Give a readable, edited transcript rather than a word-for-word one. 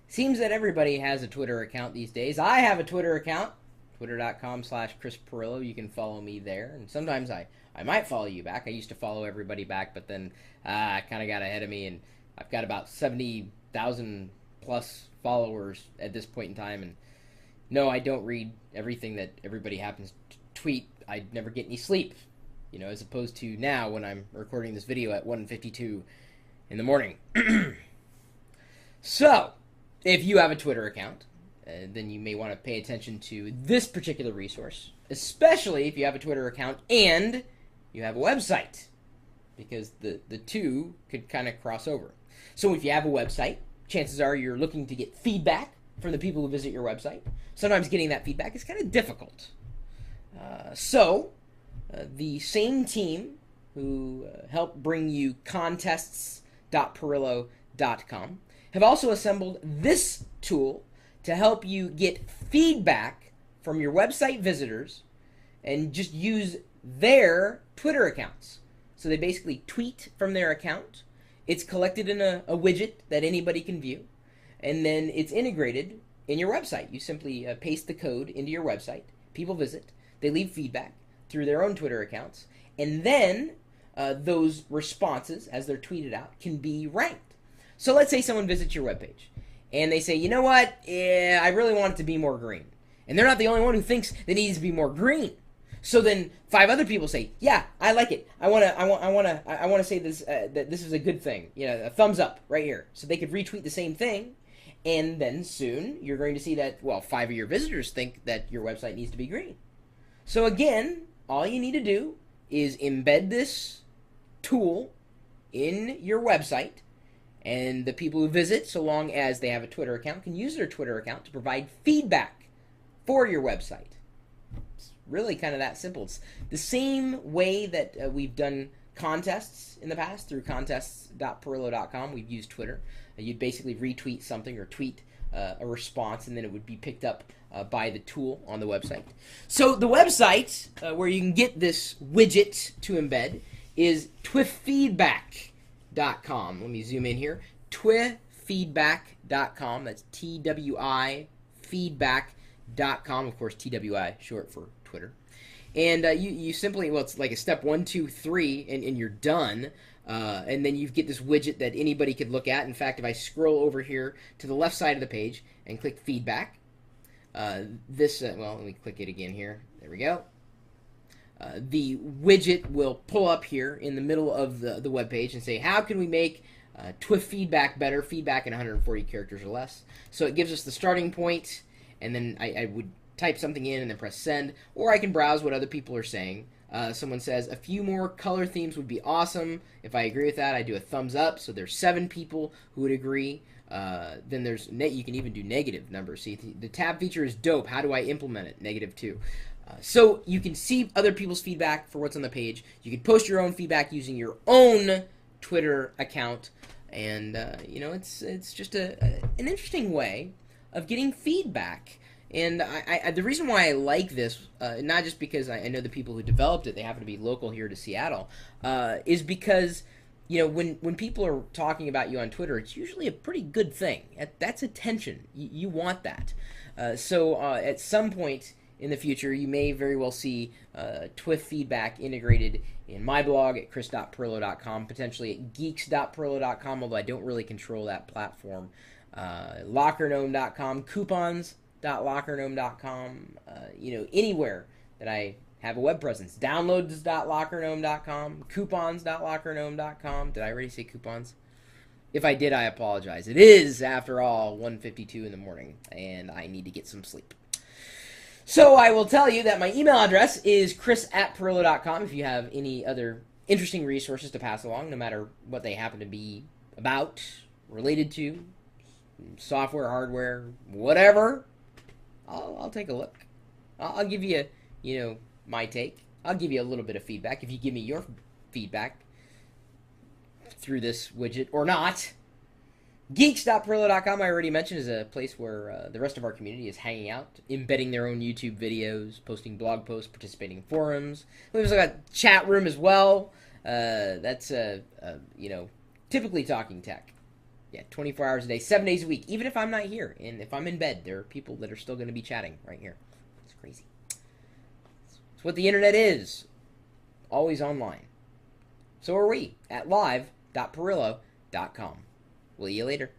Seems that everybody has a Twitter account these days. I have a Twitter account, twitter.com/Chris Pirillo. You can follow me there. And sometimes I might follow you back. I used to follow everybody back, but then I kind of got ahead of me, and I've got about 70,000 plus followers at this point in time. And no, I don't read everything that everybody happens to tweet. I never get any sleep, as opposed to now when I'm recording this video at 1:52 in the morning. So, if you have a Twitter account, then you may want to pay attention to this particular resource, especially if you have a Twitter account and you have a website, because the two could kind of cross over. So if you have a website, chances are you're looking to get feedback from the people who visit your website. Sometimes getting that feedback is kind of difficult. So the same team who helped bring you contests.pirillo.com have also assembled this tool to help you get feedback from your website visitors and just use their Twitter accounts. So they basically tweet from their account. It's collected in a widget that anybody can view, and then it's integrated in your website. You simply paste the code into your website. People visit. They leave feedback through their own Twitter accounts, and then those responses, as they're tweeted out, can be ranked. So let's say someone visits your webpage, and they say, you know what, I really want it to be more green. And they're not the only one who thinks that it needs to be more green. So then 5 other people say, yeah, I like it. I want to say this that this is a good thing. A thumbs up right here. So they could retweet the same thing, and then soon you're going to see that 5 of your visitors think that your website needs to be green. So again, all you need to do is embed this tool in your website, and the people who visit, so long as they have a Twitter account, can use their Twitter account to provide feedback for your website. It's really kind of that simple. It's the same way that we've done contests in the past through contests.pirillo.com. We've used Twitter. You'd basically retweet something or tweet a response, and then it would be picked up by the tool on the website. So the website where you can get this widget to embed is twiffeedback.com. Let me zoom in here. Twiffeedback.com. That's TWI feedback.com. Of course, TWI short for Twitter. And you simply, it's like a step 1, 2, 3, and you're done. And then you get this widget that anybody could look at. In fact, if I scroll over here to the left side of the page and click feedback, let me click it again here. There we go. The widget will pull up here in the middle of the web page and say, how can we make TWIF feedback better, feedback in 140 characters or less. So it gives us the starting point, and then I would type something in and then press send, or I can browse what other people are saying. Someone says, a few more color themes would be awesome. If I agree with that, I do a thumbs up. So there's 7 people who would agree. Then there's you can even do negative numbers. See, the tab feature is dope. How do I implement it? -2. So you can see other people's feedback for what's on the page. You can post your own feedback using your own Twitter account, and it's just an interesting way of getting feedback. And the reason why I like this, not just because I know the people who developed it, they happen to be local here to Seattle, is because when people are talking about you on Twitter, it's usually a pretty good thing. That's attention. You want that. So at some point in the future, you may very well see TWIF feedback integrated in my blog at chris.pirillo.com, potentially at geeks.pirillo.com, although I don't really control that platform, lockergnome.com, coupons.lockergnome.com, anywhere that I have a web presence, downloads.lockergnome.com, coupons.lockergnome.com. Did I already say coupons? If I did, I apologize. It is, after all, 1:52 in the morning, and I need to get some sleep. So I will tell you that my email address is chris@pirillo.com if you have any other interesting resources to pass along, no matter what they happen to be about, related to, software, hardware, whatever. I'll take a look. I'll give you, my take. I'll give you a little bit of feedback if you give me your feedback through this widget or not. Geeks.pirillo.com, I already mentioned, is a place where the rest of our community is hanging out, embedding their own YouTube videos, posting blog posts, participating in forums. We've also got a chat room as well. That's typically talking tech. Yeah, 24 hours a day, 7 days a week. Even if I'm not here and if I'm in bed, there are people that are still going to be chatting right here. It's crazy. It's what the internet is. Always online. So are we at live.pirillo.com. We'll see you later.